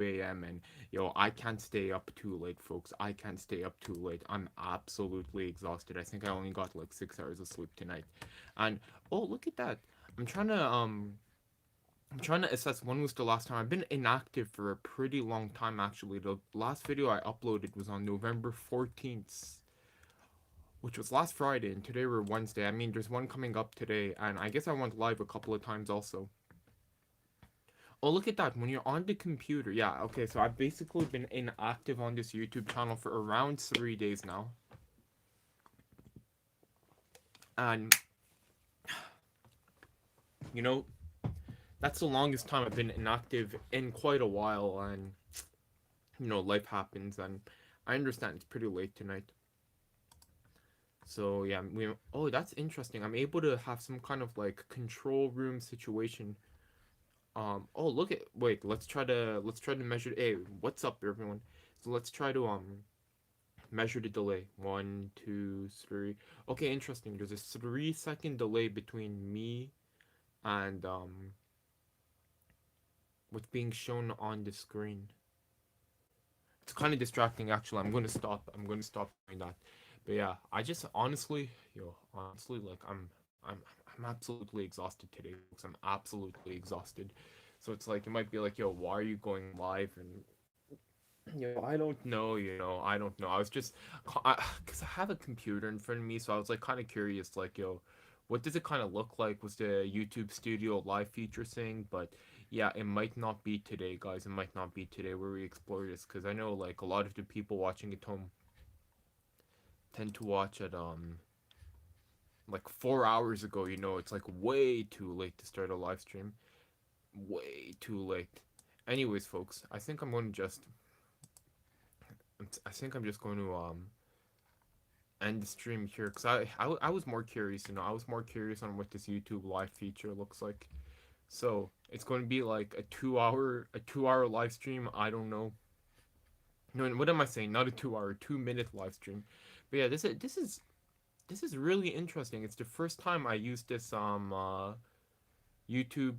a.m. and yo, I can't stay up too late, folks. I can't stay up too late. I'm absolutely exhausted. I think I only got like 6 hours of sleep tonight. And oh, look at that. I'm trying to um I'm trying to assess when was the last time. I've been inactive for a pretty long time actually. The last video I uploaded was on November 14th, which was last Friday, and today we're Wednesday. I mean, there's one coming up today, and I guess I went live a couple of times also. Oh, look at that. When you're on the computer. Yeah, okay, so I've basically been inactive on this YouTube channel for around 3 days now. And, you know, that's the longest time I've been inactive in quite a while, and, life happens, and I understand it's pretty late tonight. So, yeah, oh, that's interesting. I'm able to have some kind of, like, control room situation. Oh, look at, wait, let's try to measure, hey, what's up, everyone? So let's try to, measure the delay. 1, 2, 3. Okay, interesting. There's a 3 second delay between me and what's being shown on the screen. It's kind of distracting actually. I'm gonna stop doing that. But yeah, I just honestly, like I'm absolutely exhausted today, folks. I'm absolutely exhausted. So it's like it might be like, yo, why are you going live? And I don't know, I don't know. I was just, because I have a computer in front of me, so I was like kind of curious, like, yo, what does it kind of look like? Was the YouTube Studio live feature thing? But yeah, it might not be today, guys. It might not be today where we explore this, because I know like a lot of the people watching at home tend to watch at like 4 hours ago. It's like way too late to start a live stream. Way too late. Anyways, folks, I think I'm just going to end the stream here because I was more curious. I was more curious on what this YouTube live feature looks like. So it's going to be like a 2 hour live stream. I don't know. No, what am I saying? Not a 2 hour, 2 minute live stream. But yeah, this is really interesting. It's the first time I used this YouTube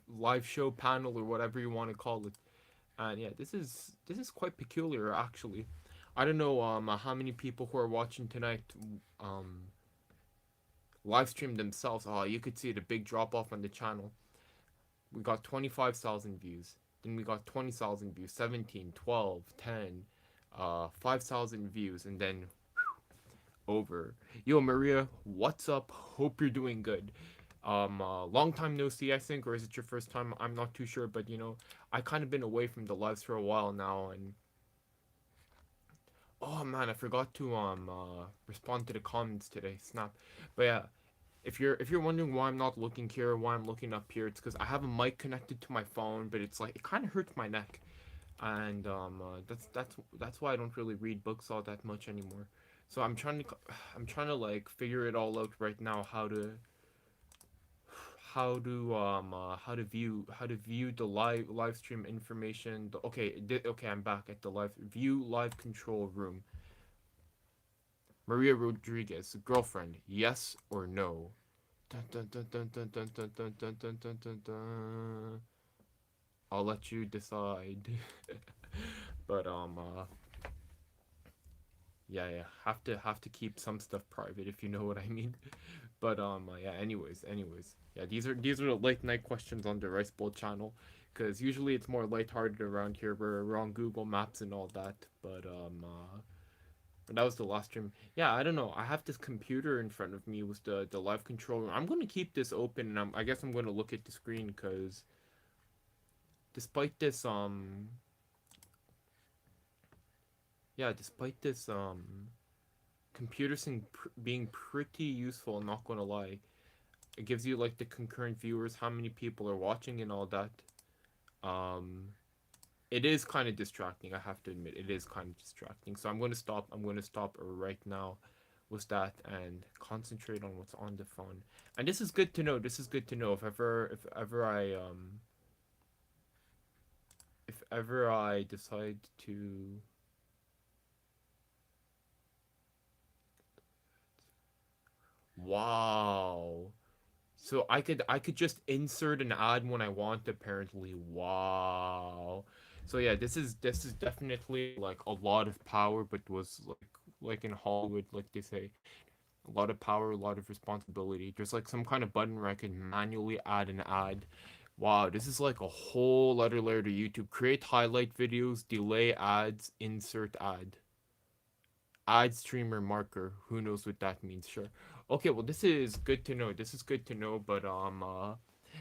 live show panel or whatever you want to call it. And yeah, this is quite peculiar actually. I don't know how many people who are watching tonight um live stream themselves. Oh, you could see the big drop off on the channel. We got 25,000 views. Then we got 20,000 views, 17, 12, 10, 5,000 views, and then over. Yo, Maria, what's up? Hope you're doing good. Long time no see, I think, or is it your first time? I'm not too sure, but I kind of been away from the lives for a while now, and oh man, I forgot to respond to the comments today. Snap. But yeah, if you're wondering why I'm not looking here, why I'm looking up here, it's because I have a mic connected to my phone, but it's like it kind of hurts my neck, and that's why I don't really read books all that much anymore. So I'm trying to like figure it all out right now how to view the live stream information. Okay, I'm back at the live control room. Maria Rodriguez, girlfriend, yes or no? Dun, dun, dun, dun, dun, dun, dun, dun, dun, dun, dun, dun, dun. I'll let you decide. But yeah, have to keep some stuff private if you know what I mean. But yeah. Anyways, yeah. These are the late night questions on the Rice Bowl channel, because usually it's more lighthearted around here. We're on Google Maps and all that. But that was the last stream. Yeah, I don't know. I have this computer in front of me with the live controller. I'm gonna keep this open, and I guess I'm gonna look at the screen because despite this despite this computer thing being pretty useful, I'm not gonna lie. It gives you like the concurrent viewers, how many people are watching, and all that. Um, it is kind of distracting. I have to admit, it is kind of distracting. So I'm going to stop. I'm going to stop right now with that and concentrate on what's on the phone. And this is good to know. This is good to know. If ever I decide to. Wow. So I could just insert an ad when I want apparently. Wow. So yeah, this is definitely like a lot of power, but was like in Hollywood, like they say, a lot of power, a lot of responsibility. There's like some kind of button where I can manually add an ad. Wow, this is like a whole other layer to YouTube. Create highlight videos, delay ads, insert ad. Ad streamer marker. Who knows what that means? Sure. Okay, well this is good to know. This is good to know, but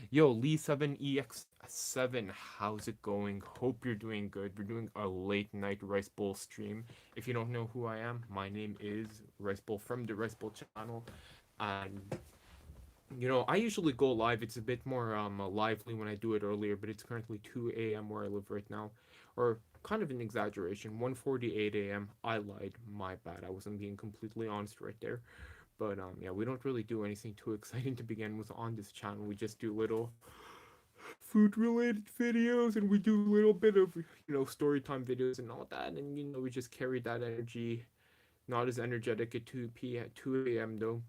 yo, Lee7EX7, how's it going? Hope you're doing good. We're doing a late night Rice Bowl stream. If you don't know who I am, my name is Rice Bowl from the Rice Bowl channel. And I usually go live. It's a bit more lively when I do it earlier, but it's currently 2 a.m. where I live right now. Or kind of an exaggeration, 1:48 a.m. I lied. My bad. I wasn't being completely honest right there. But yeah, we don't really do anything too exciting to begin with on this channel. We just do little food related videos, and we do a little bit of story time videos and all that, and we just carry that energy. Not as energetic at 2 a.m. though,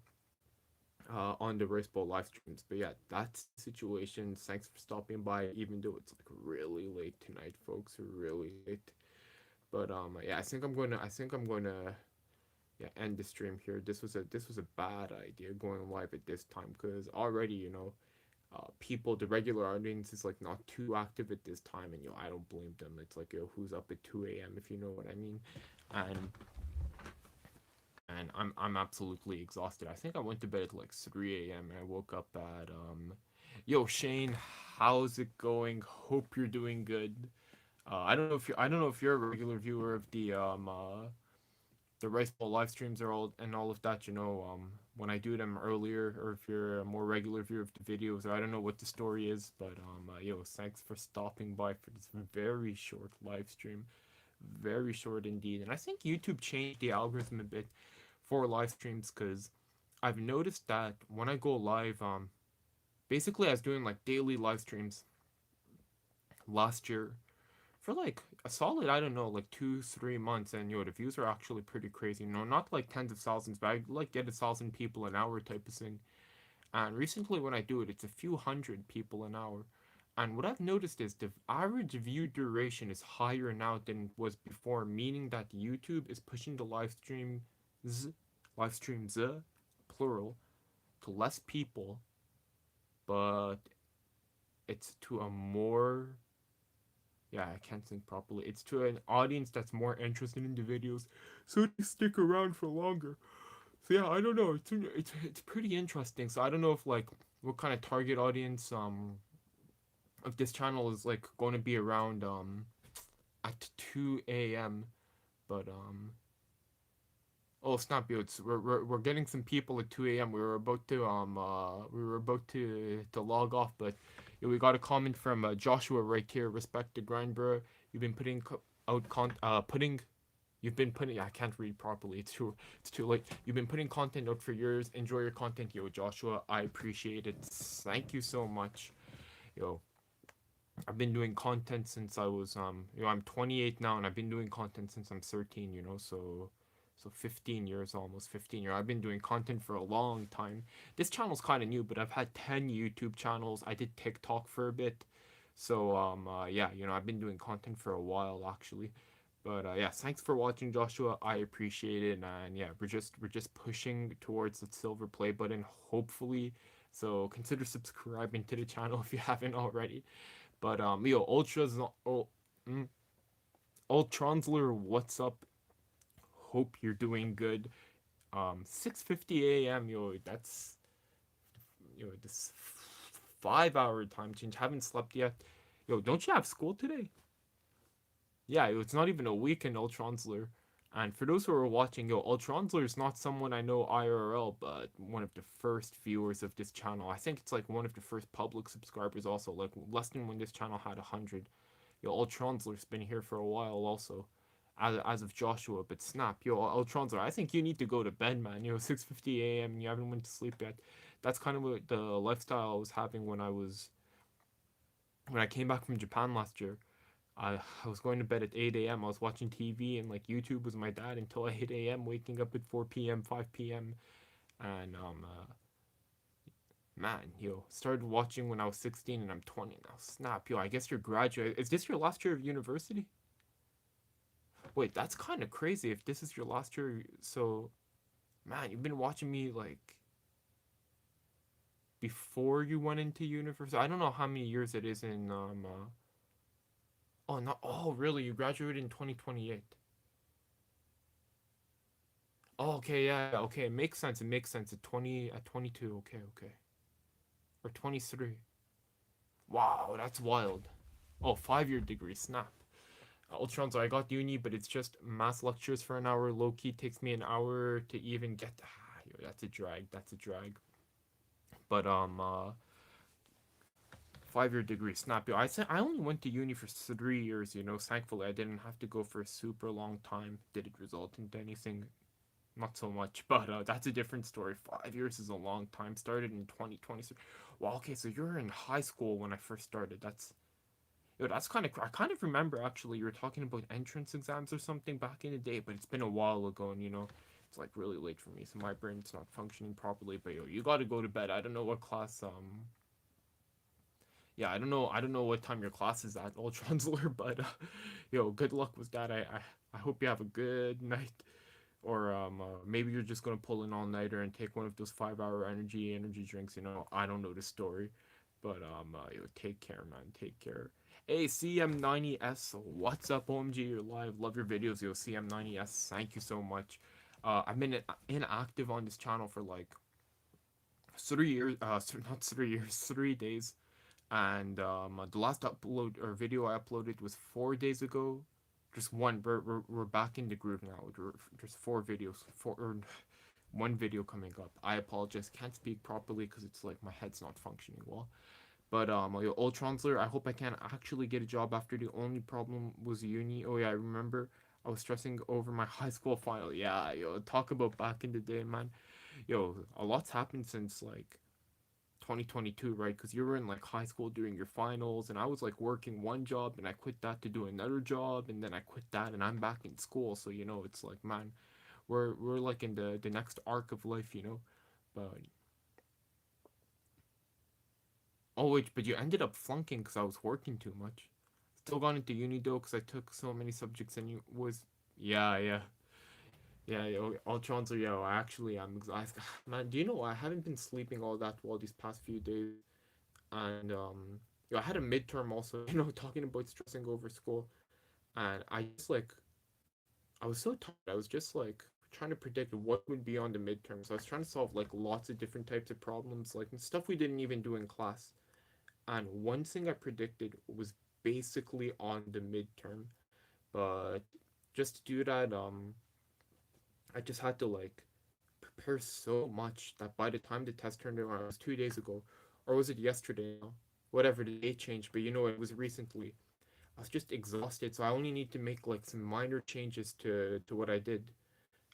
on the Rice Bowl live streams. But yeah, that's the situation. Thanks for stopping by, even though it's like really late tonight, folks. Really late. But yeah, I think I'm gonna yeah, end the stream here. This was a bad idea going live at this time, because already people, the regular audience is like not too active at this time, and I don't blame them. It's like, who's up at 2 a.m., if you know what I mean. And and I'm absolutely exhausted. I think I went to bed at like 3 a.m. and I woke up at yo, Shane, how's it going? Hope you're doing good. I don't know if you're a regular viewer of the Rice Bowl live streams are all and all of that, when I do them earlier, or if you're a more regular viewer of the videos. I don't know what the story is, but yo, thanks for stopping by for this very short live stream. Very short indeed. And I think YouTube changed the algorithm a bit for live streams, because I've noticed that when I go live, basically I was doing like daily live streams last year for like a solid, I don't know, like 2 3 months, and the views are actually pretty crazy. Not like tens of thousands, but I like get 1,000 people an hour type of thing. And recently when I do it, it's a few hundred people an hour. And what I've noticed is the average view duration is higher now than it was before, meaning that YouTube is pushing the live streams, plural, to less people, but it's to a more, yeah, I can't think properly. It's to an audience that's more interested in the videos, so they stick around for longer. So yeah, I don't know. It's pretty interesting. So I don't know if like what kind of target audience of this channel is like going to be around at 2 a.m. But oh snap, yo! We're getting some people at 2 a.m. We were about to log off, but we got a comment from Joshua right here. Respect the grind, bro. You've been putting out putting. You've been putting. I can't read properly. It's too late. You've been putting content out for years. Enjoy your content, yo, Joshua. I appreciate it. Thank you so much, yo. I've been doing content since I was I'm 28 now, and I've been doing content since I'm 13, so 15 years, almost 15 years. I've been doing content for a long time. This channel's kind of new, but I've had 10 YouTube channels. I did TikTok for a bit. So yeah, I've been doing content for a while actually. But yeah, thanks for watching, Joshua. I appreciate it, and yeah, we're just pushing towards the silver play button, hopefully. So consider subscribing to the channel if you haven't already. But yo, mm, Ultransler, what's up? Hope you're doing good. 6:50 a.m. Yo, that's this 5 hour time change. Haven't slept yet. Yo, don't you have school today? Yeah, it's not even a weekend, Ultransler. And for those who are watching, yo, Ultransler is not someone I know IRL, but one of the first viewers of this channel. I think it's like one of the first public subscribers also, like less than when this channel had 100. Yo, Ultransler's been here for a while also, as of Joshua, but snap. Yo, Ultransler, I think you need to go to bed, man. 6:50 a.m. and you haven't went to sleep yet. That's kind of what the lifestyle I was having when I came back from Japan last year. I was going to bed at 8 a.m. I was watching TV and like YouTube was my dad until 8 a.m., waking up at 4 p.m., 5 p.m. And Man, yo, started watching when I was 16 and I'm 20 now. Snap, yo, I guess you're graduate. Is this your last year of university? Wait, that's kind of crazy if this is your last year. So, man, you've been watching me like before you went into university. I don't know how many years it is in oh, not oh, really? You graduated in 2028. Oh, okay, yeah, yeah, okay. It makes sense. It makes sense. At 22. Okay, okay. Or 23. Wow, that's wild. Oh, 5 year degree. Snap. Ultron, so I got uni, but it's just mass lectures for an hour. Low key takes me an hour to even get. Yo, that's a drag. That's a drag. But 5 year degree. Snap. Yo, I said I only went to uni for 3 years. You know, thankfully I didn't have to go for a super long time. Did it result into anything? Not so much, but that's a different story. 5 years is a long time. Started in 2020. Well, okay, so you're in high school when I first started. Yo, that's kind of. I kind of remember actually you were talking about entrance exams or something back in the day, but it's been a while ago, and it's like really late for me, so my brain's not functioning properly. But yo, you got to go to bed. I don't know what class. Yeah, I don't know. I don't know what time your class is at, Ultronzler, but yo, good luck with that. I hope you have a good night. Or maybe you're just gonna pull an all nighter and take one of those 5 hour energy drinks. I don't know the story, but yo, take care, man. Take care. Hey, CM90S, what's up, OMG? You're live. Love your videos, yo. CM90S, thank you so much. I've been inactive on this channel for like 3 years. Not 3 years, 3 days. And the last upload or video I uploaded was 4 days ago. Just one. We're back in the groove now. There's four videos, four or one video coming up. I apologize. Can't speak properly because it's like my head's not functioning well. But yo, Ultronzler, I hope I can actually get a job after the only problem was uni. Oh yeah, I remember I was stressing over my high school final. Yeah, yo, talk about back in the day, man. Yo, a lot's happened since like 2022, right? Because you were in like high school during your finals, and I was like working one job, and I quit that to do another job, and then I quit that, and I'm back in school. So it's like, man, we're like in the next arc of life. But oh wait, but you ended up flunking because I was working too much. Still got into uni though because I took so many subjects and you was yeah, yeah. Yeah, yo, Ultrons are yo. Actually, I'm exhausted. Man, do you know I haven't been sleeping all that well these past few days, and yo, I had a midterm also. Talking about stressing over school, and I just like I was so tired. I was just like trying to predict what would be on the midterms. I was trying to solve like lots of different types of problems, like stuff we didn't even do in class. And one thing I predicted was basically on the midterm, but just to do that, I just had to like prepare so much that by the time the test turned around, it was 2 days ago, or was it yesterday now? Whatever, the date changed, but it was recently. I was just exhausted, so I only need to make like some minor changes to what I did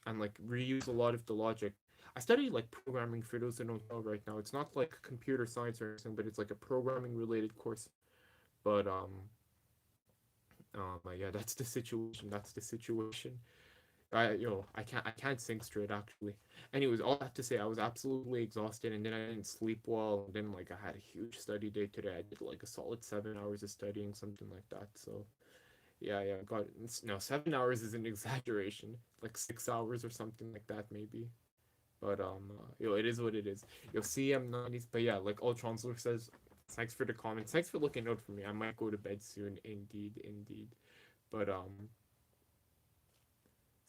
and like reuse a lot of the logic. I study like programming for those that don't know right now. It's not like computer science or anything, but it's like a programming related course. But oh my god, that's the situation. That's the situation. I can't think straight actually. Anyways, all that to say, I was absolutely exhausted, and then I didn't sleep well. And then like I had a huge study day today. I did like a solid 7 hours of studying, something like that. So yeah, yeah, got it. No, 7 hours is an exaggeration. Like 6 hours or something like that, maybe. But it is what it is. CM90s. But yeah, like Ultronzler says, thanks for the comments. Thanks for looking out for me. I might go to bed soon. Indeed, indeed. But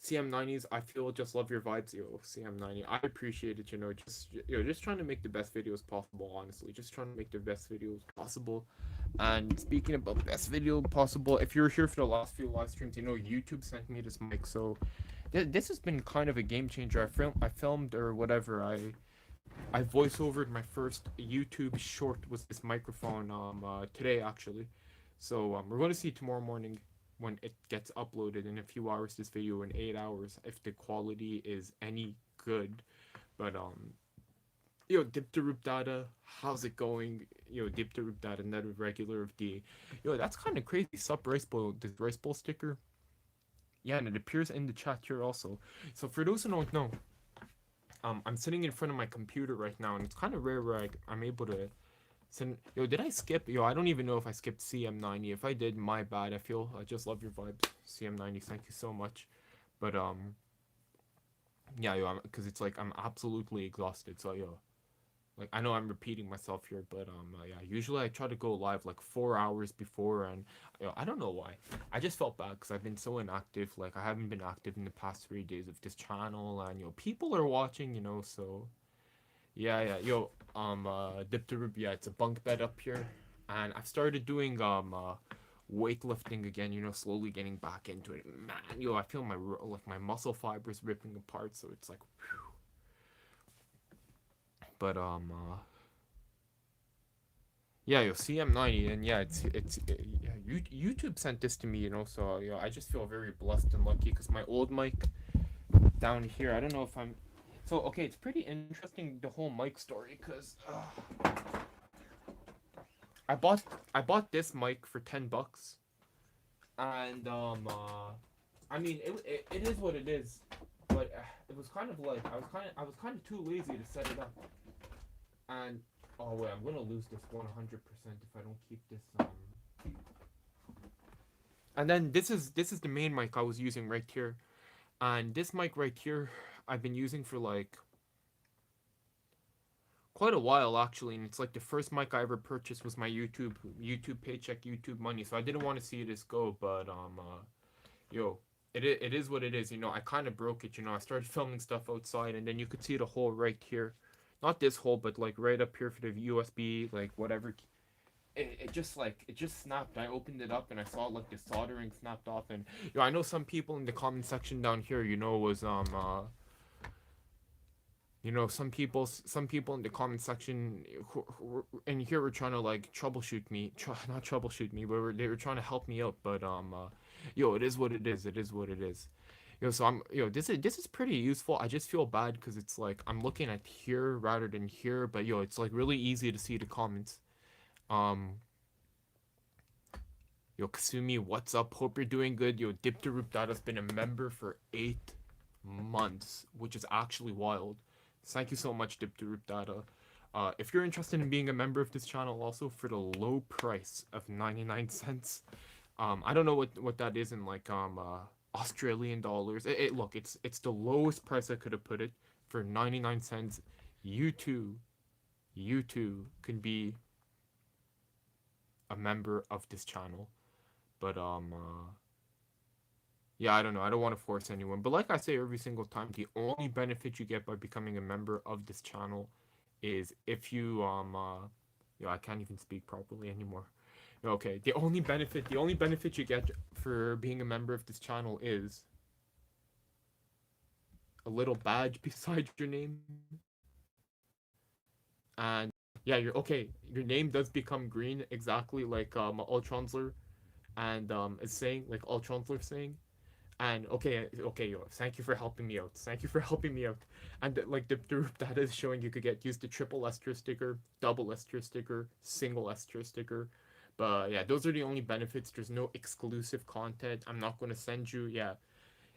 CM90s, I feel just love your vibes, yo. CM90, I appreciate it. Just trying to make the best videos possible. Honestly, just trying to make the best videos possible. And speaking about best video possible, if you're here for the last few live streams, YouTube sent me this mic, so this has been kind of a game changer. I filmed or whatever. I voiceovered my first YouTube short with this microphone today actually. So we're going to see tomorrow morning when it gets uploaded in a few hours. This video in 8 hours if the quality is any good. But Dipteroop Data, how's it going? Dipteroop Data, another regular of D. That's kind of crazy. Sup Rice Bowl, this Rice Bowl sticker. Yeah, and it appears in the chat here also. So for those who don't know, I'm sitting in front of my computer right now, and it's kind of rare where I'm able to send. Yo, did I skip? Yo, I don't even know if I skipped CM90. If I did, my bad. I just love your vibes, CM90. Thank you so much. But yeah, yo, because it's like I'm absolutely exhausted. So yo, like I know I'm repeating myself here, but yeah, usually I try to go live like 4 hours before, and I don't know why. I just felt bad because I've been so inactive. Like I haven't been active in the past 3 days of this channel, and people are watching. So yeah, yeah, Dipterub, yeah, it's a bunk bed up here, and I've started doing weightlifting again. Slowly getting back into it. Man, I feel like my muscle fibers ripping apart. So it's like, but yeah, CM90, and yeah, yeah, YouTube sent this to me, so I just feel very blessed and lucky because my old mic down here, I don't know if I'm. So okay, it's pretty interesting the whole mic story because I bought I bought this mic for $10, and I mean it is what it is, but it was kind of like I was kind of too lazy to set it up, and oh wait, I'm gonna lose this 100% if I don't keep this. And then this is the main mic I was using right here, and this mic right here I've been using for like quite a while actually, and it's like the first mic I ever purchased was my YouTube paycheck, YouTube money. So I didn't want to see this go, but yo, it is what it is. I kind of broke it. I started filming stuff outside, and then you could see the hole right here, not this hole, but like right up here for the USB, like whatever. It just snapped. I opened it up and I saw like the soldering snapped off, and I know some people in the comment section down here, was some people in the comment section in here were trying to like troubleshoot me, not troubleshoot me, but they were trying to help me out. But it is what it is. It is what it is. So this is pretty useful. I just feel bad because it's like I'm looking at here rather than here, but it's like really easy to see the comments. Um, Kasumi, what's up? Hope you're doing good. Dipteroop Data's been a member for 8 months, which is actually wild. Thank you so much, Dipteroop Data. If you're interested in being a member of this channel, also for the low price of 99 cents, I don't know what that is in like Australian dollars. Look, it's the lowest price I could have put it for 99 cents. You too can be a member of this channel. But yeah, I don't know. I don't want to force anyone. But like I say every single time, the only benefit you get by becoming a member of this channel is if you I can't even speak properly anymore. Okay, the only benefit you get for being a member of this channel is a little badge beside your name. And yeah, your name does become green exactly like Ultronzler and is saying, like Ultronzler saying. And okay, yo, thank you for helping me out. Thank you for helping me out. And like the data is showing you could use the triple S tier sticker, double S tier sticker, single S tier sticker. But yeah, those are the only benefits. There's no exclusive content. I'm not gonna send you. Yeah,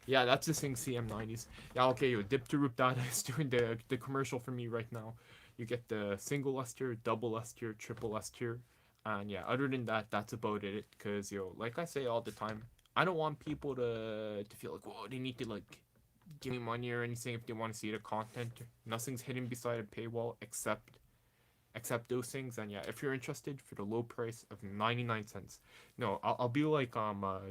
yeah, that's the thing. CM90s. Yeah, okay, yo, Dip to Roop Data is doing the commercial for me right now. You get the single S tier, double S tier, triple S tier, and yeah, other than that, that's about it. Cause like I say all the time, I don't want people to feel like, whoa, they need to like give me money or anything if they want to see the content. Nothing's hidden beside a paywall except those things. And yeah, if you're interested for the low price of 99 cents, no, I'll be like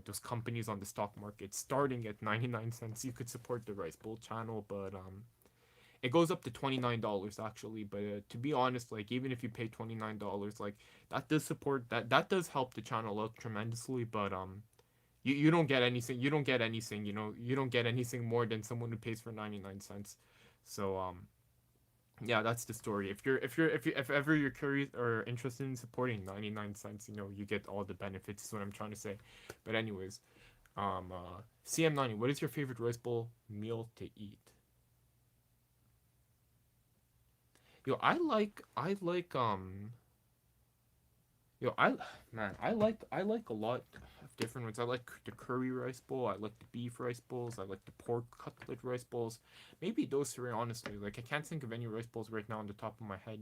those companies on the stock market starting at 99 cents. You could support the Rice Bowl channel, but it goes up to $29 actually. But to be honest, like even if you pay $29, like that does help the channel out tremendously. But you don't get anything. You don't get anything. You don't get anything more than someone who pays for 99 cents. So yeah, that's the story. If ever you're curious or interested in supporting 99 cents, you get all the benefits. Is what I'm trying to say. But anyways, CM90, what is your favorite Rice Bowl meal to eat? I like Yo, I man, I like a lot. different ones. I like the curry rice bowl. I like the beef rice bowls. I like the pork cutlet rice bowls. Maybe those three, honestly. Like I can't think of any rice bowls right now on the top of my head.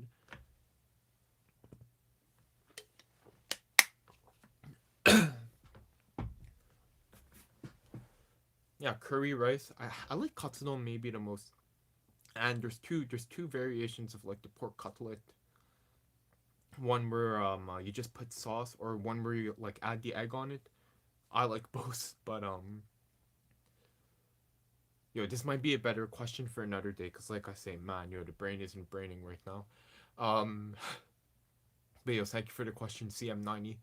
Yeah, curry rice. I like katsudon maybe the most. And there's two variations of like the pork cutlet. One where you just put sauce, or one where you like add the egg on it. I like both, but yo, this might be a better question for another day, cause like I say, man, yo, the brain isn't braining right now. Um, but yo, thank you for the question, CM90.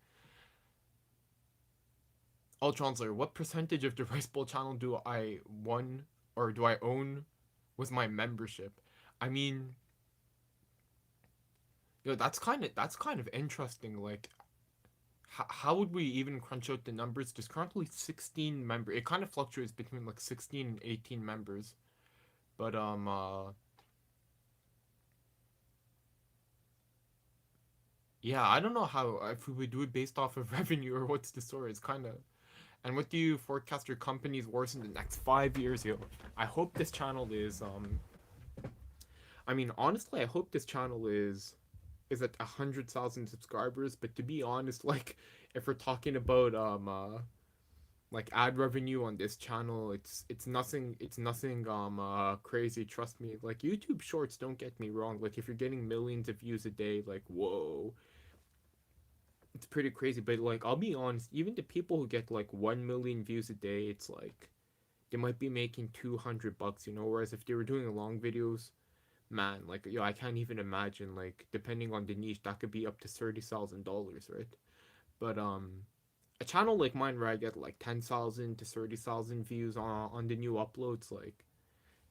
Ultronslayer, what percentage of the Rice Bowl channel do I won or do I own with my membership? I mean, yo, that's kind of interesting. Like, how would we even crunch out the numbers? There's currently 16 members. It kind of fluctuates between like 16 and 18 members. But yeah, I don't know how if we would do it based off of revenue or what's the story. It's kind of. And what do you forecast your company's worth in the next 5 years? Yo, I hope this channel is I mean, honestly, I hope this channel is at 100,000 subscribers. But to be honest, like if we're talking about like ad revenue on this channel, it's nothing crazy. Trust me. Like YouTube Shorts, don't get me wrong. Like if you're getting millions of views a day, like whoa, it's pretty crazy. But like I'll be honest, even the people who get like 1 million views a day, it's like they might be making $200, you know. Whereas if they were doing long videos, man, like yo, I can't even imagine. Like depending on the niche, that could be up to $30,000, right? But a channel like mine where I get like 10,000 to 30,000 views on the new uploads, like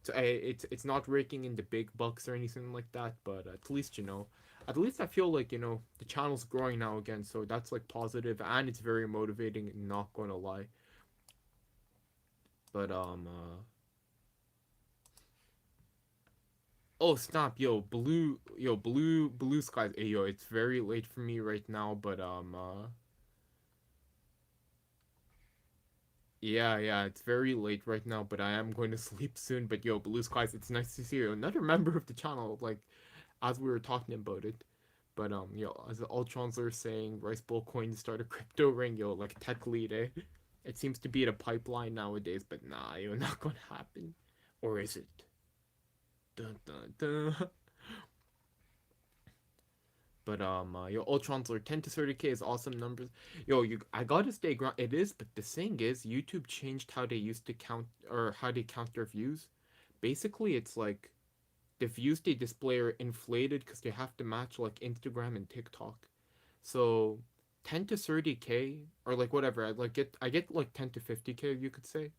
it's not raking in the big bucks or anything like that. But at least at least I feel like the channel's growing now again, so that's like positive and it's very motivating. Not gonna lie, but oh snap, blue skies. Hey, yo, it's very late for me right now, but yeah, it's very late right now, but I am going to sleep soon. But yo, blue skies, it's nice to see you. Another member of the channel, like as we were talking about it. But as the Ultrons are saying, Rice Bowl coin to start a crypto ring, yo, like tech lead, eh? It seems to be the pipeline nowadays, but nah, yo, not gonna happen. Or is it? Dun dun dun. But yo, Ultrons are 10 to 30K is awesome numbers. Yo, I gotta stay ground. It is, but the thing is, YouTube changed how they used to count or how they count their views. Basically, it's like the views they display are inflated because they have to match like Instagram and TikTok. So 10 to 30K or like whatever, I get like 10 to 50K, you could say.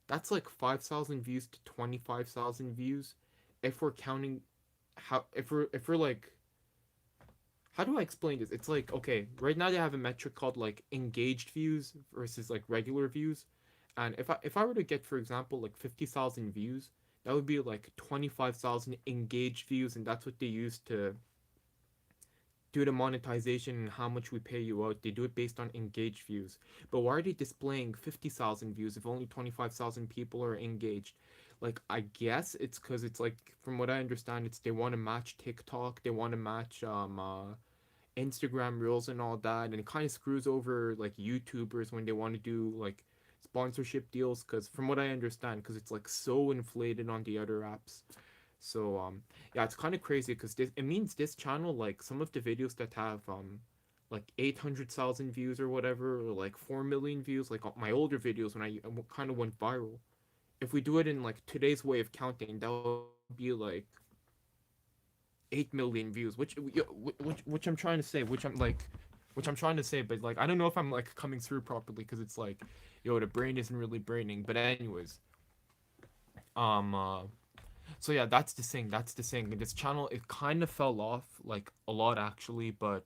That's like 5,000 views to 25,000 views if we're counting how if we're like how do I explain this? It's like, okay, right now they have a metric called like engaged views versus like regular views. And if I were to get, for example, like 50,000 views, that would be like 25,000 engaged views, and that's what they use to do the monetization and how much we pay you out. They do it based on engaged views. But why are they displaying 50,000 views if only 25,000 people are engaged? Like, I guess it's because it's like, from what I understand, it's they want to match TikTok, they want to match Instagram Reels and all that, and it kind of screws over like YouTubers when they want to do like sponsorship deals. Because from what I understand, because it's like so inflated on the other apps. So yeah, it's kind of crazy because this it means this channel, like some of the videos that have like 800,000 views or whatever, or like 4 million views, like my older videos when I kind of went viral. If we do it in like today's way of counting, that would be like 8 million views, which I'm trying to say, which I'm trying to say, but like I don't know if I'm like coming through properly because it's like, yo, the brain isn't really braining. But anyways, um, so yeah, that's the thing. That's the thing. This channel it kind of fell off like a lot actually, but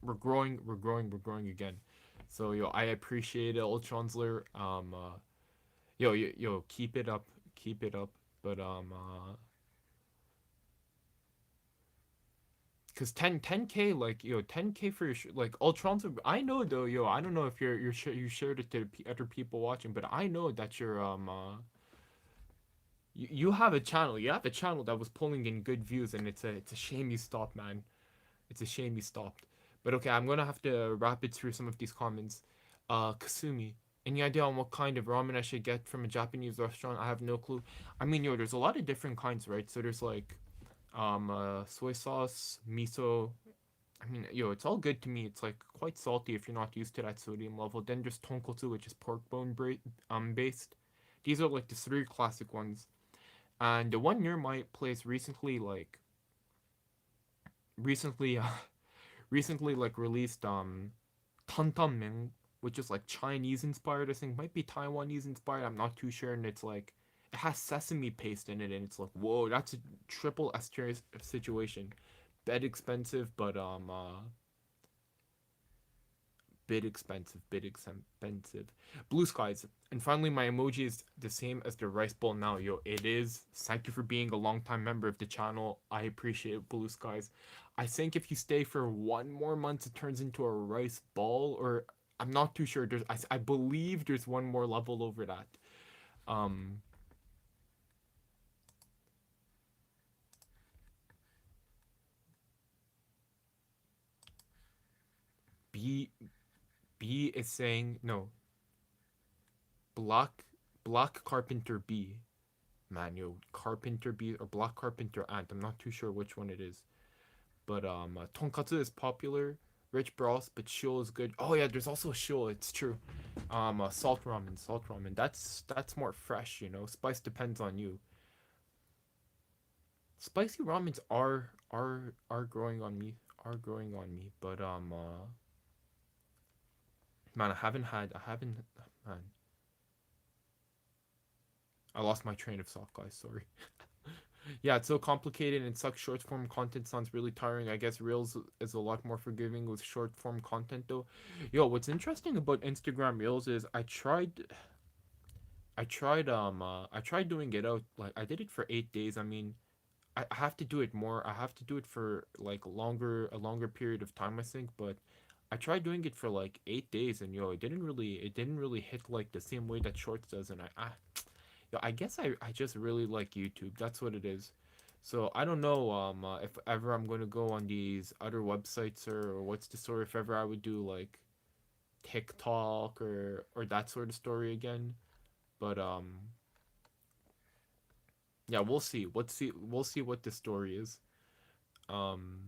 we're growing, we're growing again. So yo, I appreciate it, Ultransler. Yo, keep it up, keep it up. But Cause 10k like yo 10k for your like Ultron's. I know though, yo, I don't know if you shared it to other people watching, but I know that you're you have a channel. You have a channel that was pulling in good views, and it's a shame you stopped, man. It's a shame you stopped. But okay, I'm gonna have to rapid through some of these comments. Kasumi, any idea on what kind of ramen I should get from a Japanese restaurant? I have no clue. I mean, yo, there's a lot of different kinds, right? So there's like soy sauce, miso. I mean, yo, it's all good to me. It's like quite salty if you're not used to that sodium level. Then there's tonkotsu, which is pork bone based. These are like the three classic ones. And the one near my place recently recently like released tantanmen, which is like Chinese inspired. I think might be Taiwanese inspired. I'm not too sure, and it's like it has sesame paste in it, and it's like whoa, that's a triple S tier situation. Bit expensive, but bit expensive. Blue skies. And finally, my emoji is the same as the rice bowl now. Yo, it is. Thank you for being a long time member of the channel. I appreciate it, blue skies. I think if you stay for one more month, it turns into a rice ball, or I'm not too sure. I believe there's one more level over that. Um, B B is saying no. Block Block Carpenter B. Man, yo, Carpenter B or Block Carpenter Ant. I'm not too sure which one it is. But tonkatsu is popular. Rich broth, but shio is good. Oh yeah, there's also shio. It's true. Salt ramen. That's more fresh, you know. Spice depends on you. Spicy ramens are growing on me. Are growing on me. But man, I haven't man. I lost my train of thought, guys. Sorry. Yeah, it's so complicated and such short form content sounds really tiring. I guess Reels is a lot more forgiving with short form content though. Yo, what's interesting about Instagram Reels is I tried doing it out like I did it for 8 days. I mean, I have to do it more. I have to do it for like a longer period of time, I think, but I tried doing it for like 8 days and yo, it didn't really hit like the same way that Shorts does, and yo, I guess I just really like YouTube. That's what it is. So I don't know if ever I'm gonna go on these other websites or what's the story if ever I would do like TikTok or that sort of story again. But yeah, we'll see. We'll see what the story is. Um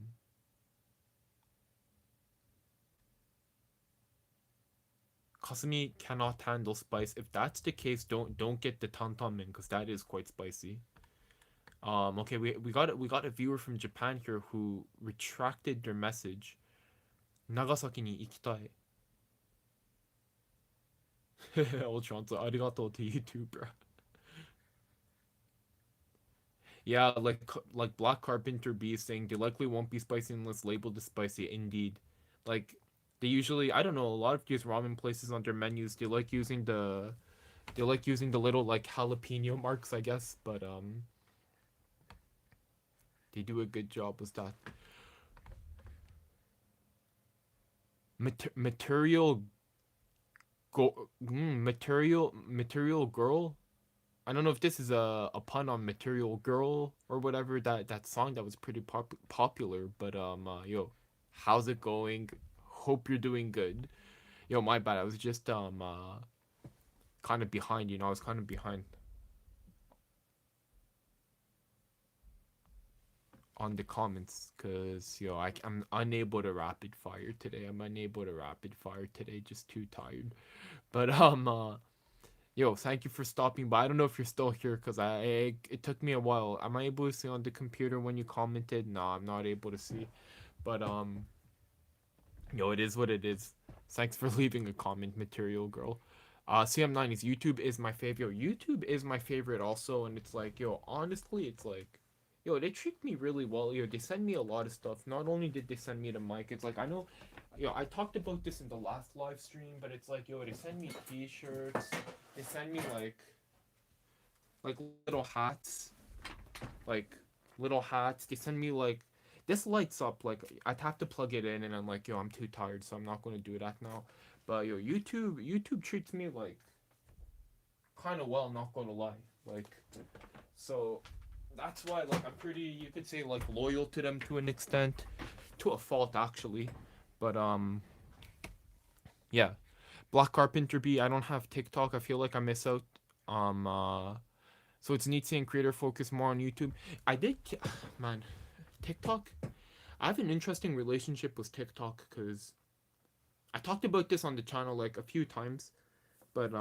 Kasumi cannot handle spice. If that's the case, don't get the tantanmen because that is quite spicy. Okay, we got a viewer from Japan here who retracted their message. Nagasaki ni ikitai. Ultron, so arigato to you too, bro. Yeah, like Black Carpenter B is saying they likely won't be spicy unless labeled as spicy. Indeed, like they usually I don't know a lot of these ramen places on their menus they like using the little like jalapeno marks I guess, but they do a good job with that. Material material girl. I don't know if this is a pun on Material Girl or whatever that song that was pretty popular. But yo, how's it going? Hope you're doing good. Yo, my bad. I was just kind of behind. You know, I was kind of behind on the comments because yo, I'm unable to rapid fire today. I'm unable to rapid fire today. Just too tired. But yo, thank you for stopping by. I don't know if you're still here because it took me a while. Am I able to see on the computer when you commented? No, I'm not able to see. But yo, it is what it is. Thanks for leaving a comment, material girl. CM9 is YouTube is my favorite. Yo, YouTube is my favorite also, and it's like, yo, honestly, it's like, yo, they treat me really well. Yo, they send me a lot of stuff. Not only did they send me the mic, it's like I know, yo, I talked about this in the last live stream, but it's like, yo, they send me T-shirts. They send me like little hats, like little hats. They send me like this lights up. Like I'd have to plug it in, and I'm like, yo, I'm too tired, so I'm not gonna do that now. But yo, YouTube treats me like kind of well. Not gonna lie, like so. That's why like I'm pretty. You could say like loyal to them to an extent, to a fault actually. But yeah. Black Carpenter B. I don't have TikTok. I feel like I miss out. Um, uh, so it's neat seeing creator focus more on YouTube. I did, man, TikTok. I have an interesting relationship with TikTok because I talked about this on the channel like a few times. But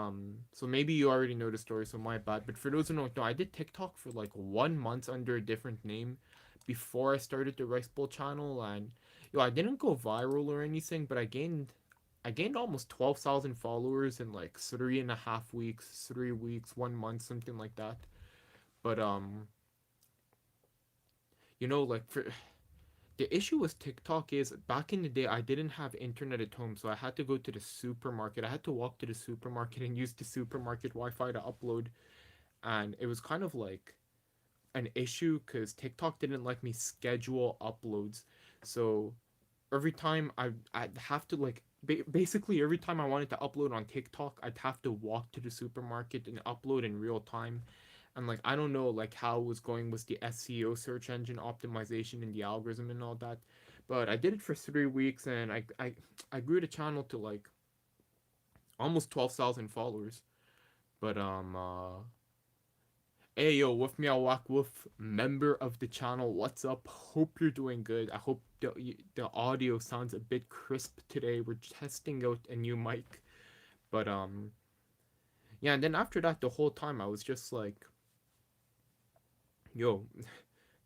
so maybe you already know the story, so my bad. But for those who don't know, I did TikTok for like 1 month under a different name before I started the Rice Bowl channel, and I didn't go viral or anything, but I gained almost 12,000 followers in like 3.5 weeks, 3 weeks, 1 month, something like that. But like for the issue with TikTok is back in the day I didn't have internet at home, so I had to go to the supermarket. I had to walk to the supermarket and use the supermarket Wi-Fi to upload, and it was kind of like an issue because TikTok didn't let me schedule uploads. So every time I'd have to like basically every time I wanted to upload on TikTok, I'd have to walk to the supermarket and upload in real time. And like I don't know like how it was going with the SEO, search engine optimization, and the algorithm and all that. But I did it for 3 weeks, and I grew the channel to like almost 12,000 followers. But hey yo, with me, I'll walk with member of the channel. What's up? Hope you're doing good. I hope the audio sounds a bit crisp today. We're testing out a new mic, but yeah. And then after that, the whole time I was just like, yo,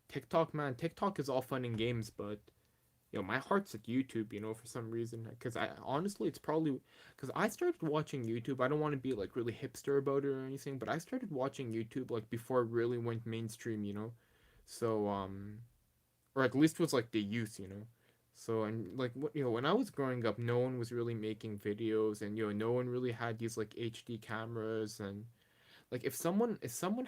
TikTok, man. TikTok is all fun and games, but my heart's at YouTube, for some reason. Because I honestly, it's probably because I started watching YouTube. I don't want to be like really hipster about it or anything, but I started watching YouTube like before it really went mainstream. So or at least was like the youth. So and like what when I was growing up, no one was really making videos, and no one really had these like HD cameras, and like if someone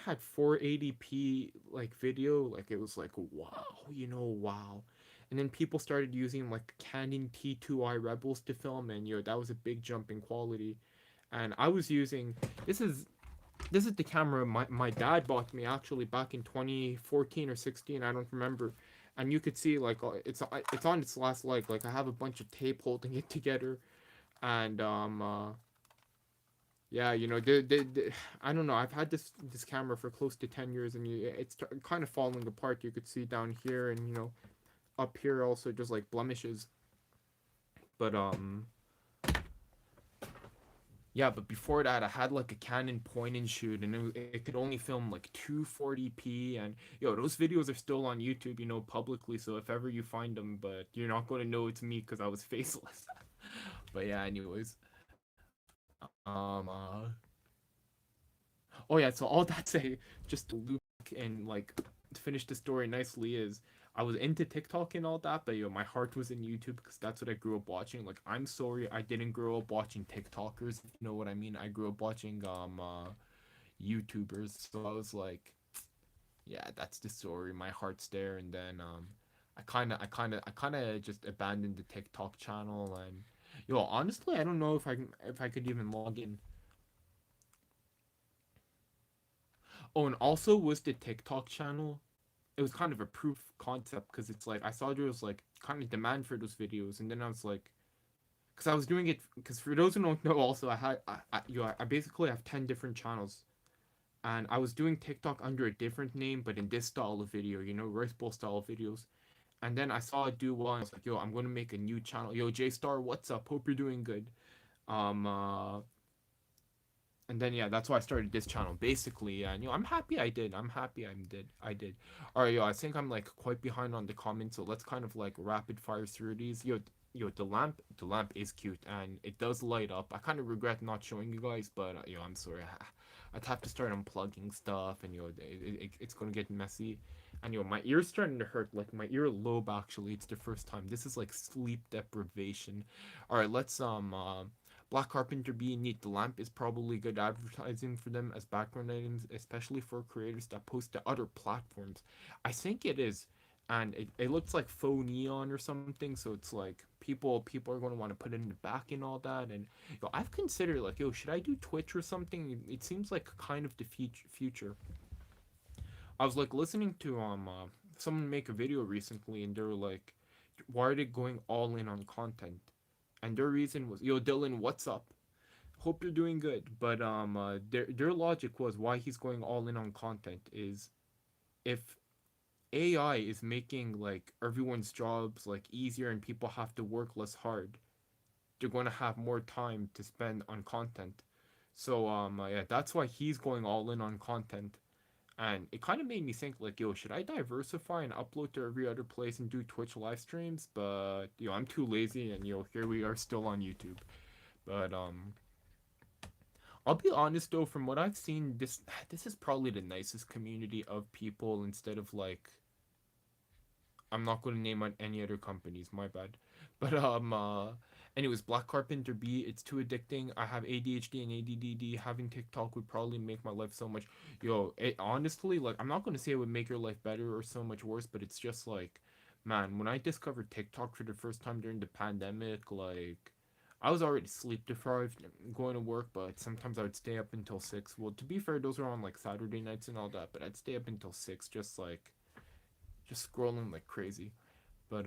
had 480p like video, like it was like wow, wow. And then people started using like Canon T2i Rebels to film, and that was a big jump in quality. And I was using this is the camera my dad bought me actually back in 2014 or 16, I don't remember. And you could see like it's on its last leg. Like I have a bunch of tape holding it together, and yeah, I don't know. I've had this camera for close to 10 years, and it's kind of falling apart. You could see down here, and up here also just like blemishes. But yeah. But before that, I had like a Canon point and shoot, and it could only film like 240p. And those videos are still on YouTube, publicly. So if ever you find them, but you're not going to know it's me because I was faceless. But yeah, anyways. Oh yeah, so all that say, just to loop and like finish the story nicely, is I was into TikTok and all that, but my heart was in YouTube because that's what I grew up watching. Like I'm sorry I didn't grow up watching TikTokers, if you know what I mean. I grew up watching YouTubers, so I was like, yeah, that's the story. My heart's there, and then I kind of just abandoned the TikTok channel. And honestly, I don't know if I could even log in. Oh, and also was the TikTok channel. It was kind of a proof concept because it's like I saw there was like kind of demand for those videos, and then I was like, because I was doing it because for those who don't know, also I basically have 10 different channels, and I was doing TikTok under a different name, but in this style of video, Rice Bowl style videos. And then I saw it do well, and I was like, yo, I'm gonna make a new channel. Yo, J Star, what's up? Hope you're doing good. Um, uh, and then yeah, that's why I started this channel basically. And I'm happy I did. I'm happy I did. All right, yo, I think I'm like quite behind on the comments, so let's kind of like rapid fire through these. Yo, the lamp is cute and it does light up. I kind of regret not showing you guys, but I'm sorry. I'd have to start unplugging stuff, and it's gonna get messy. And my ear's starting to hurt, like my ear lobe actually. It's the first time. This is like sleep deprivation. All right, let's Black Carpenter being neat. The lamp is probably good advertising for them as background items, especially for creators that post to other platforms. I think it is. and it looks like faux neon or something. So it's like people are going to want to put it in the back and all that. And I've considered like, should I do Twitch or something? It seems like kind of the future. I was like listening to someone make a video recently, and they were like, why are they going all in on content? And their reason was, Dylan, what's up? Hope you're doing good. But their logic was why he's going all in on content is, if AI is making like everyone's jobs like easier and people have to work less hard, they're going to have more time to spend on content. So yeah, that's why he's going all in on content. And it kind of made me think like, should I diversify and upload to every other place and do Twitch live streams? But I'm too lazy, and here we are still on YouTube. But I'll be honest though, from what I've seen, this is probably the nicest community of people. Instead of like, I'm not going to name on any other companies, my bad. But anyways, Black Carpenter B, it's too addicting. I have ADHD and ADD. Having TikTok would probably make my life so much. Honestly, like, I'm not going to say it would make your life better or so much worse, but it's just like, man, when I discovered TikTok for the first time during the pandemic, like, I was already sleep deprived going to work, but sometimes I would stay up until 6. Well, to be fair, those are on like Saturday nights and all that, but I'd stay up until 6, just scrolling like crazy. But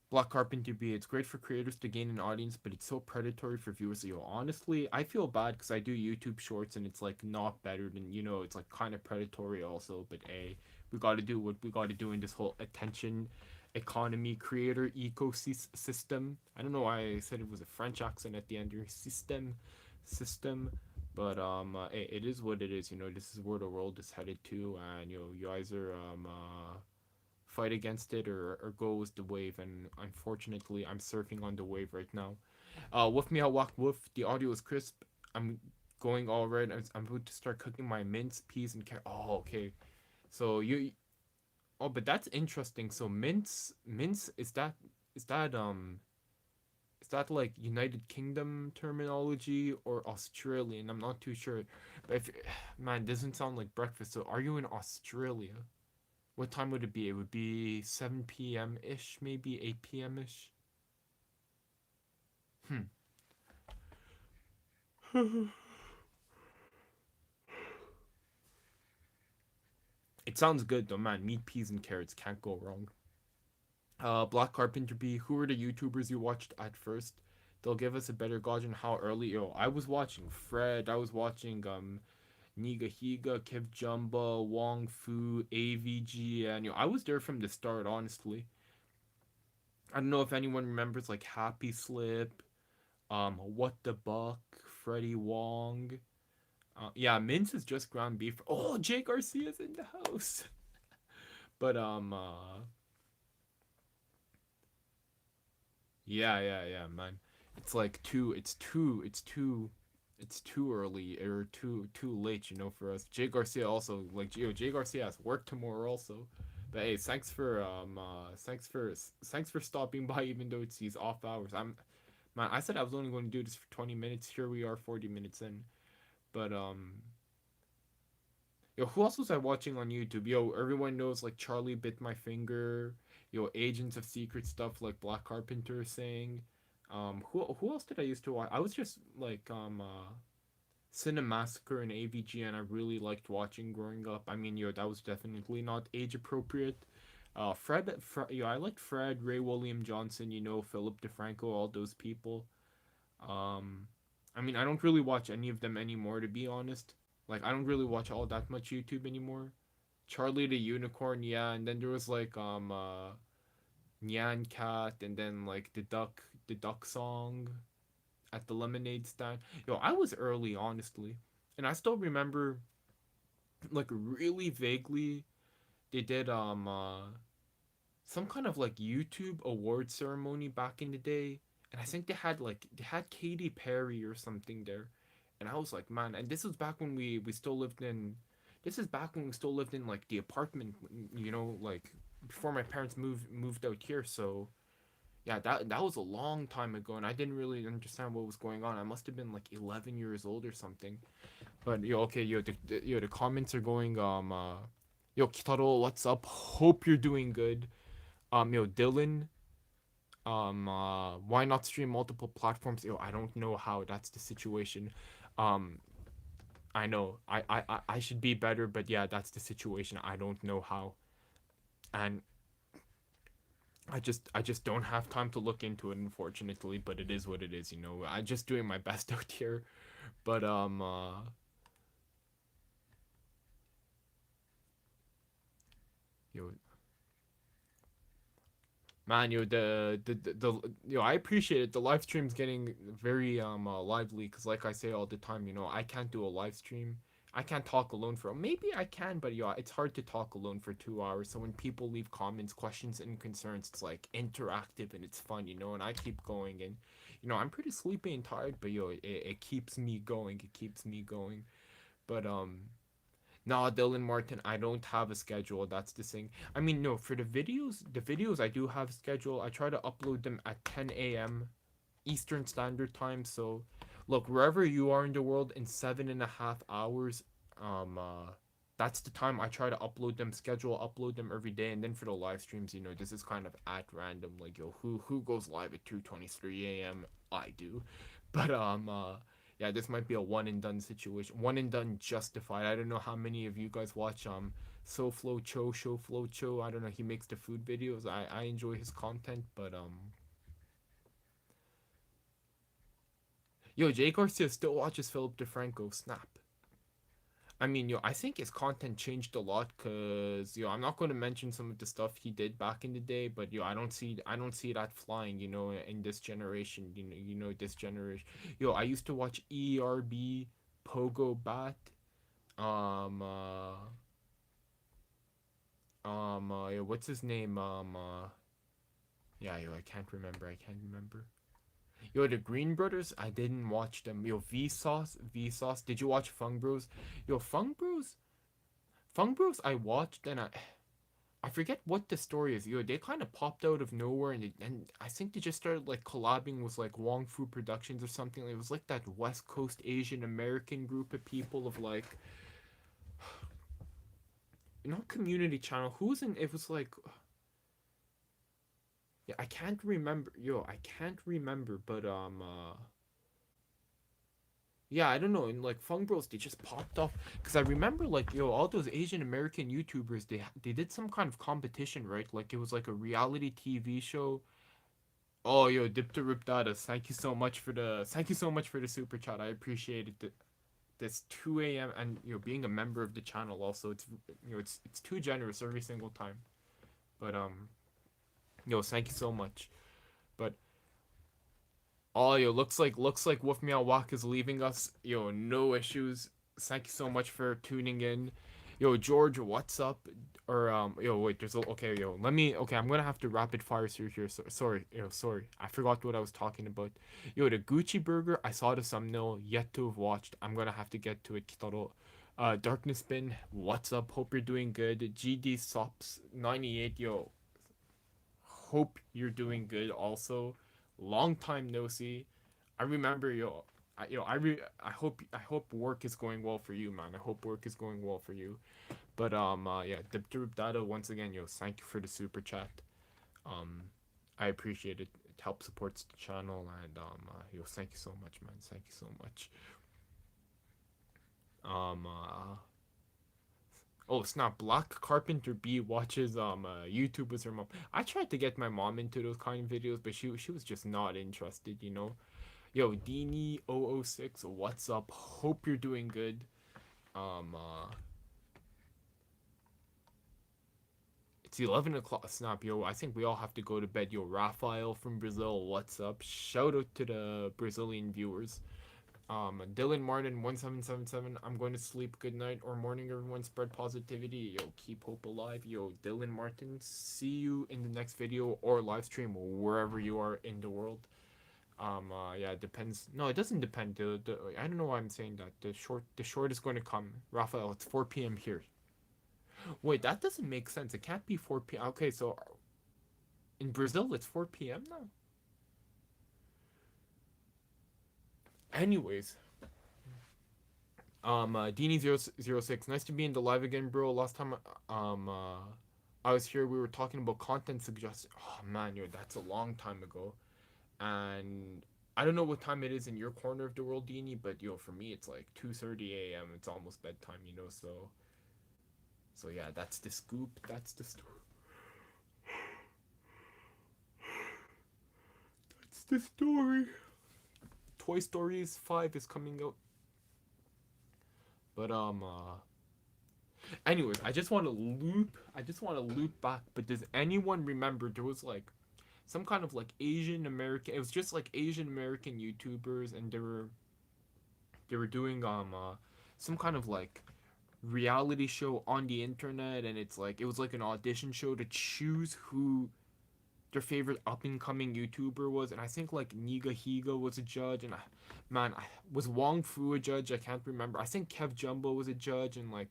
Black Carpenter B, it's great for creators to gain an audience, but it's so predatory for viewers. Honestly, I feel bad because I do YouTube shorts and it's like not better than, it's like kind of predatory also. But we got to do what we got to do in this whole attention economy creator ecosystem. I don't know why I said it was a French accent at the end here. System. But it is what it is. This is where the world is headed to, and you either fight against it, or go with the wave. And unfortunately, I'm surfing on the wave right now. With me, I walk with the audio is crisp. I'm going all right. I'm about to start cooking my mince, peas, and carrot. Oh, okay. So you. Oh, but that's interesting. So mince is that like United Kingdom terminology or Australian? I'm not too sure. But man, doesn't sound like breakfast. So are you in Australia? What time would it be? It would be 7 p.m. ish, maybe 8 p.m. ish. Hmm. It sounds good though, man. Meat, peas, and carrots can't go wrong. Black Carpenter B. Who are the YouTubers you watched at first? They'll give us a better gauge on how early. I was watching Fred. I was watching Niga Higa, Kev Jumba, Wong Fu, AVG, and I was there from the start. Honestly, I don't know if anyone remembers like Happy Slip, What the Buck, Freddie Wong. Yeah, Mince is just ground beef. Oh, Jay Garcia's in the house. But yeah, man. It's like it's too early, or too late, for us. Jay Garcia also, like, Jay Garcia has work tomorrow also. But hey, thanks for stopping by, even though it's these off hours. Man, I said I was only going to do this for 20 minutes. Here we are, 40 minutes in. But who else was I watching on YouTube? Everyone knows like Charlie Bit My Finger. Agents of Secret stuff like Black Carpenter saying. Who else did I used to watch? I was just like Cinemassacre and AVG, and I really liked watching growing up. I mean, that was definitely not age appropriate. I liked Fred, Ray William Johnson, Philip DeFranco, all those people. Um, I mean, I don't really watch any of them anymore, to be honest. Like, I don't really watch all that much YouTube anymore. Charlie the Unicorn, yeah, and then there was like Nyan Cat, and then like the duck song at the lemonade stand. I was early, honestly, and I still remember, like, really vaguely, they did some kind of like YouTube award ceremony back in the day, and I think they had Katy Perry or something there, and I was like, man, and this was back when we still lived in. This is back when we still lived in like the apartment, like before my parents moved out here. So yeah, that was a long time ago, and I didn't really understand what was going on. I must have been like 11 years old or something. But yo, okay, yo, the comments are going. Yo, Kitaro, what's up? Hope you're doing good. Yo, Dylan. Why not stream multiple platforms? Yo, I don't know how. That's the situation. Um, I know. I should be better, but yeah, that's the situation. I don't know how, and I just don't have time to look into it, unfortunately. But it is what it is. I'm just doing my best out here. But yo, man, I appreciate it. The live stream's getting very lively because, like I say all the time, I can't do a live stream. I can't talk alone for maybe I can, but yeah, it's hard to talk alone for 2 hours. So when people leave comments, questions, and concerns, it's like interactive and it's fun, and I keep going and I'm pretty sleepy and tired, but it keeps me going. It keeps me going. But no, Dylan Martin, I don't have a schedule. That's the thing. I mean, no, for the videos I do have a schedule. I try to upload them at 10 a.m. Eastern Standard Time. So, look, wherever you are in the world, in 7.5 hours, um, uh, that's the time I try to upload them every day. And then for the live streams, this is kind of at random. Like, yo, who goes live at 2:23 a.m.? I do, but yeah, this might be a one and done situation. One and done justified. I don't know how many of you guys watch SoFlo Cho, ShowFlo Cho. I don't know. He makes the food videos. I enjoy his content, but yo, Jay Garcia still watches Philip DeFranco. Snap. I mean, I think his content changed a lot because, I'm not going to mention some of the stuff he did back in the day, but I don't see that flying, in this generation, this generation. I used to watch ERB, Pogo Bat, um, yeah, what's his name? Yeah, I can't remember. I can't remember. The Green Brothers, I didn't watch them. Vsauce. Did you watch Fung Bros? Fung Bros. Fung Bros. I watched and I forget what the story is. They kind of popped out of nowhere and I think they just started like collabing with like Wong Fu Productions or something. It was like that West Coast Asian American group of people of like not community channel. Who was in? It was like yeah, I can't remember. I can't remember, but yeah, I don't know. And like Fung Bros, they just popped off because I remember like all those Asian American YouTubers, they did some kind of competition, right? Like it was like a reality TV show. Oh, Dipta Ripdata, thank you so much for the super chat. I appreciate it. This 2 a.m. and being a member of the channel also, it's too generous every single time. But thank you so much. But oh, looks like Wolf Meow Walk is leaving us. No issues. Thank you so much for tuning in. George, what's up? Or wait, okay, okay, I'm gonna have to rapid fire through here. So, sorry, sorry, I forgot what I was talking about. The Gucci Burger, I saw the thumbnail, yet to have watched. I'm gonna have to get to it, Kitaro. Darkness Spin, what's up? Hope you're doing good. GD Sops 98, hope you're doing good also. Long time no see. I remember I hope work is going well for you, man. I hope work is going well for you. But yeah, Dip Data once again, thank you for the super chat. Um I appreciate it. It helps supports the channel and thank you so much, man. Thank you so much. Um Oh, it's not Black Carpenter B watches YouTube with her mom. I tried to get my mom into those kind of videos, but she was just not interested. Deanie006, what's up? Hope you're doing good. Um uh it's 11 o'clock. Snap, I think we all have to go to bed. Rafael from Brazil, what's up? Shout out to the Brazilian viewers. Dylan Martin 1777. I'm going to sleep. Good night or morning, everyone. Spread positivity. Keep hope alive. Dylan Martin. See you in the next video or live stream wherever you are in the world. Yeah, it depends. No, it doesn't depend. I don't know why I'm saying that. The short is going to come. Raphael, it's 4 p.m. here. Wait, that doesn't make sense. It can't be 4 p.m. Okay, so in Brazil it's 4 p.m. now. Anyways, Dini006, nice to be in the live again, bro. Last time, I was here, we were talking about content suggestion. Oh man, yo, that's a long time ago. And I don't know what time it is in your corner of the world, Dini, but yo, for me, it's like 2:30 a.m. It's almost bedtime, you know. So yeah, that's the scoop. That's the story. That's the story. Toy Stories 5 is coming out, but anyways, I just want to loop back. But does anyone remember there was like some kind of like Asian American? It was just like Asian American YouTubers, and they were doing some kind of like reality show on the internet, and it was like an audition show to choose who their favorite up and coming YouTuber was, and I think like Niga Higa was a judge, and man, was Wong Fu a judge? I can't remember. I think Kev Jumbo was a judge, and like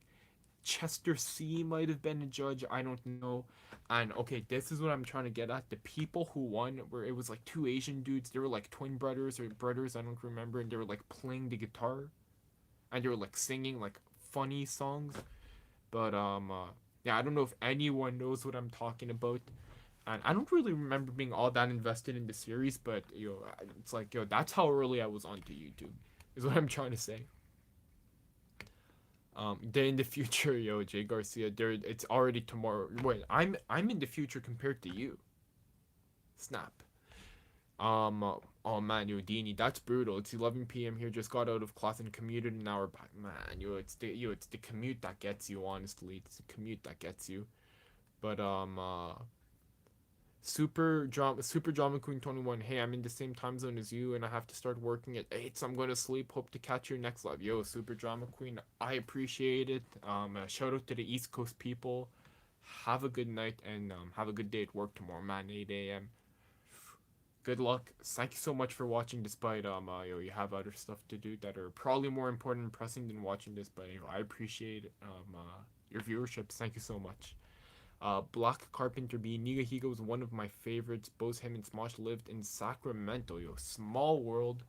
Chester C might have been a judge. I don't know. And okay, this is what I'm trying to get at. The people who won were it was like two Asian dudes. They were like twin brothers or brothers. I don't remember. And they were like playing the guitar, and they were like singing like funny songs. But yeah, I don't know if anyone knows what I'm talking about. And I don't really remember being all that invested in the series, but it's like that's how early I was onto YouTube. Is what I'm trying to say. Then in the future, Jay Garcia, there it's already tomorrow. Wait, I'm in the future compared to you. Snap. Oh man, Dini, that's brutal. It's 11 p.m. here. Just got out of class and commuted an hour back. Man, it's the commute that gets you. Honestly, it's the commute that gets you. But Super drama queen 21. Hey, I'm in the same time zone as you, and I have to start working at 8, so I'm gonna sleep. Hope to catch your next live. Yo, super drama queen, I appreciate it. Shout out to the East Coast people. Have a good night, and have a good day at work tomorrow, man. 8 a.m. Good luck. Thank you so much for watching. Despite you have other stuff to do that are probably more important and pressing than watching this, but I appreciate your viewership. Thank you so much. Black Carpenter B. Nigahiga was one of my favorites. Both him and Smosh lived in Sacramento, yo. Small world.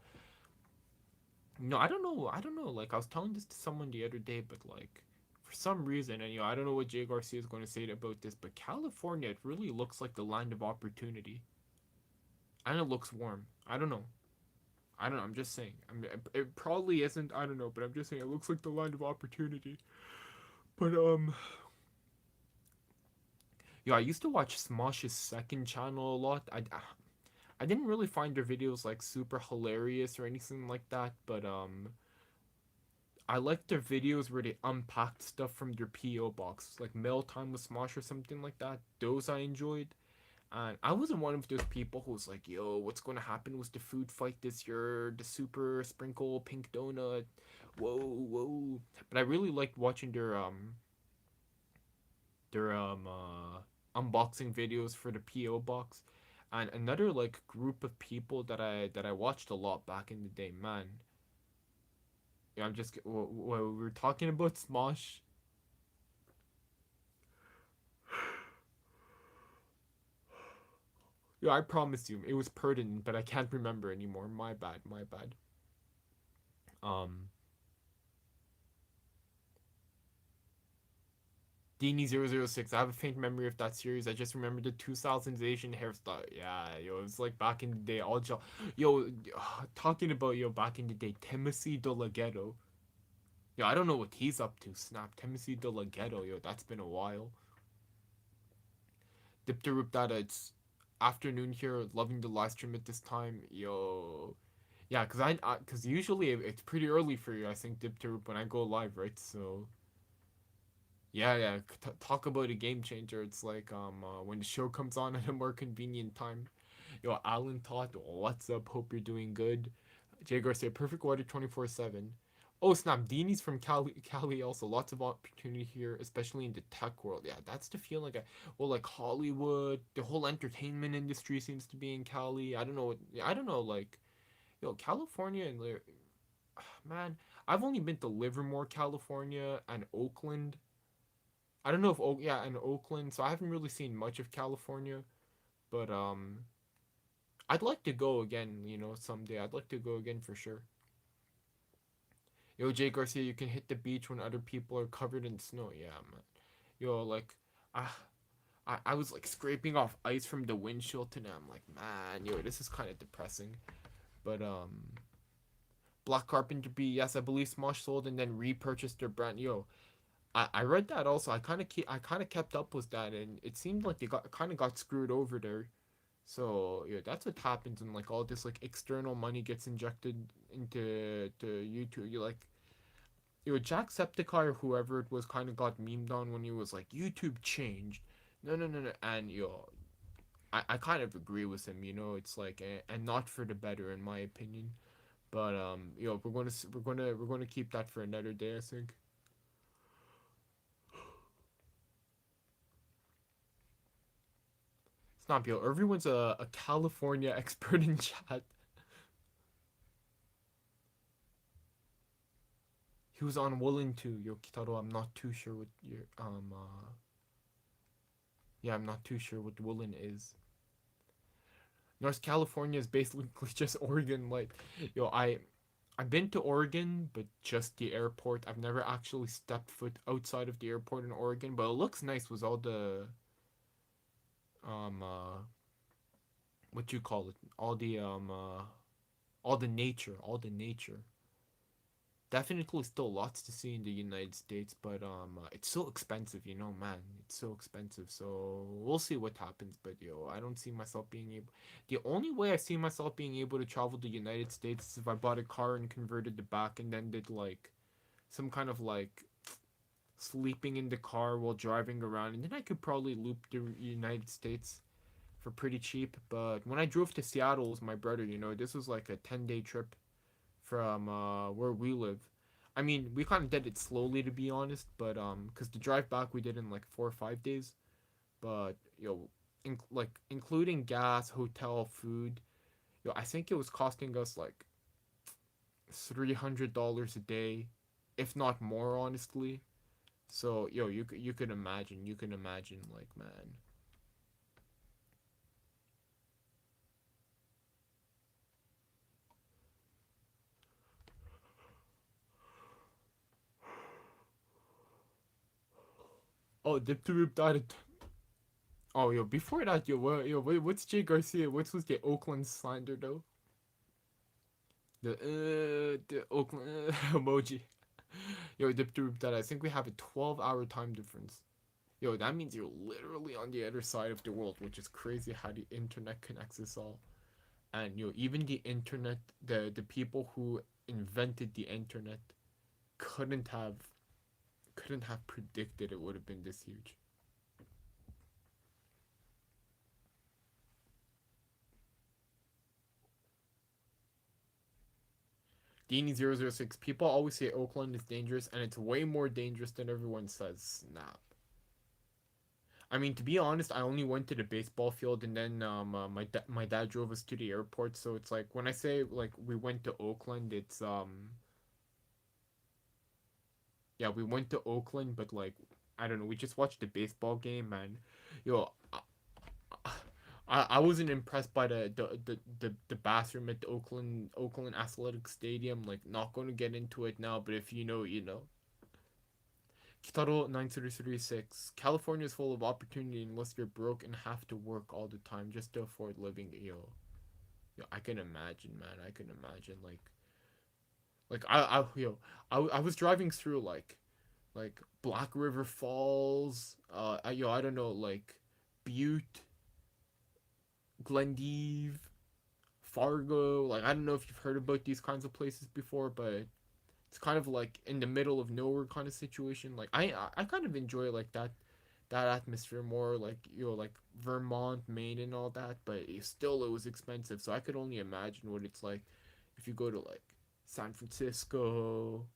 No, I don't know. I don't know. Like, I was telling this to someone the other day, but, like, for some reason, and, I don't know what Jay Garcia is going to say about this, but California, it really looks like the land of opportunity. And it looks warm. I don't know. I don't know. I'm just saying. It probably isn't. I don't know, but I'm just saying it looks like the land of opportunity. But, I used to watch Smosh's second channel a lot. I didn't really find their videos like super hilarious or anything like that, but I liked their videos where they unpacked stuff from their PO box, like Mail Time with Smosh or something like that. Those I enjoyed. And I wasn't one of those people who was like, yo, what's going to happen with the food fight this year? The super sprinkle pink donut. Whoa, whoa. But I really liked watching their unboxing videos for the PO box. And another like group of people that I watched a lot back in the day, man. Yeah, I'm just we were talking about Smosh. Yeah, I promise you, it was pertinent, but I can't remember anymore. My bad, my bad. Um, Dini006. I have a faint memory of that series. I just remember the 2000s Asian hairstyle. Yeah, yo, it was like back in the day. Yo, talking about back in the day, Timothy Delaghetto. Yo, I don't know what he's up to. Snap, Timothy Delaghetto. Yo, that's been a while. Dip to Rip Data. It's afternoon here. Loving the live stream at this time. Yo, yeah, cause usually it's pretty early for you. I think Dip to Rip when I go live, right? So yeah, yeah. Talk about a game changer. It's like when the show comes on at a more convenient time. Yo, Alan Todd, what's up? Hope you're doing good. Jay Garcia, perfect weather 24/7. Oh snap, Dini's from Cali also. Lots of opportunity here, especially in the tech world. Yeah, that's the feeling. Well, like Hollywood, the whole entertainment industry seems to be in Cali. I don't know. I don't know. Like, California and man, I've only been to Livermore, California, and Oakland. I don't know if yeah, and Oakland. So I haven't really seen much of California, but I'd like to go again. Someday I'd like to go again for sure. Yo, Jay Garcia, you can hit the beach when other people are covered in snow. Yeah, man. Yo, like, ah, I was like scraping off ice from the windshield today. I'm like, man, yo, this is kind of depressing. But Black Carpenter B, yes, I believe Smosh sold and then repurchased their brand. Yo, I read that also. I kind of kept up with that, and it seemed like they got screwed over there. So yeah, that's what happens when like all this like external money gets injected into YouTube. You like, Jacksepticeye or whoever it was kind of got memed on when he was like YouTube changed. No, no, no, no, and I kind of agree with him. It's like and not for the better in my opinion. But we're gonna keep that for another day, I think. It's not yo. Everyone's a California expert in chat. He was unwilling to. Yo, Kitaro, I'm not too sure what your yeah, I'm not too sure what Woolen is. North California is basically just Oregon. Like, yo, I've been to Oregon, but just the airport. I've never actually stepped foot outside of the airport in Oregon, but it looks nice with all the um uh what you call it, all the nature, Definitely still lots to see in the United States, but it's so expensive, man. It's so expensive. So we'll see what happens. But yo, I don't see myself being able. The only way I see myself being able to travel to the United States is if I bought a car and converted the back and then did like some kind of like sleeping in the car while driving around, and then I could probably loop the United States for pretty cheap. But when I drove to Seattle with my brother, this was like a 10-day trip from where we live. I mean, we kind of did it slowly to be honest, but cuz the drive back we did in like 4 or 5 days, but like including gas, hotel, food, I think it was costing us like $300 a day, if not more honestly. So, you can imagine, like, man. Oh, Dip to Rip died. Oh, before that, what's Jay Garcia? What was the Oakland slander though? The Oakland emoji. Yo, Dip to Rip died. I think we have a 12-hour time difference. Yo, that means you're literally on the other side of the world, which is crazy how the internet connects us all. And even the internet, the people who invented the internet couldn't have couldn't have predicted it would have been this huge. Deanie006, people always say Oakland is dangerous, and it's way more dangerous than everyone says. Snap. I mean, to be honest, I only went to the baseball field, and then my dad drove us to the airport. So it's like when I say like we went to Oakland, it's yeah, we went to Oakland, but like I don't know, we just watched the baseball game, man. Yo, I wasn't impressed by the bathroom at the Oakland Athletic Stadium. Like, not going to get into it now, but if you know, you know. Kitaro 9336. California is full of opportunity unless you're broke and have to work all the time just to afford living. Yo, I can imagine, man. I can imagine. Like I was driving through like Black River Falls. I don't know, like Butte, Glendive, Fargo. Like, I don't know if you've heard about these kinds of places before, but it's kind of like in the middle of nowhere kind of situation. Like, I kind of enjoy like that atmosphere more, like like Vermont, Maine, and all that. But it was expensive, so I could only imagine what it's like if you go to like San Francisco.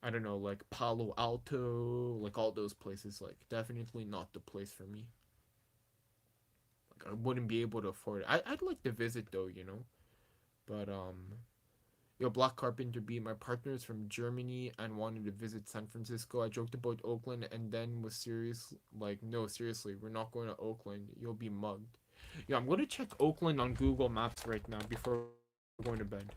I don't know, like Palo Alto, like all those places. Like, definitely not the place for me. Like, I wouldn't be able to afford it. I'd like to visit though, but Black Carpenter B, my partner is from Germany and wanted to visit San Francisco. I joked about Oakland and then was serious. Like, no, seriously, we're not going to Oakland. You'll be mugged. Yeah, I'm going to check Oakland on Google Maps right now before going to bed.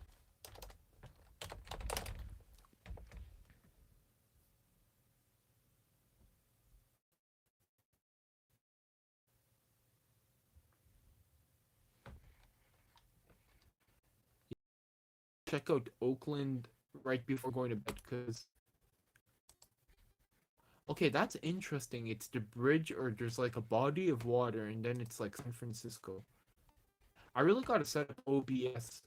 check out Oakland right before going to bed because okay, that's interesting. It's the bridge or there's like a body of water and then it's like San Francisco. I really gotta set up OBS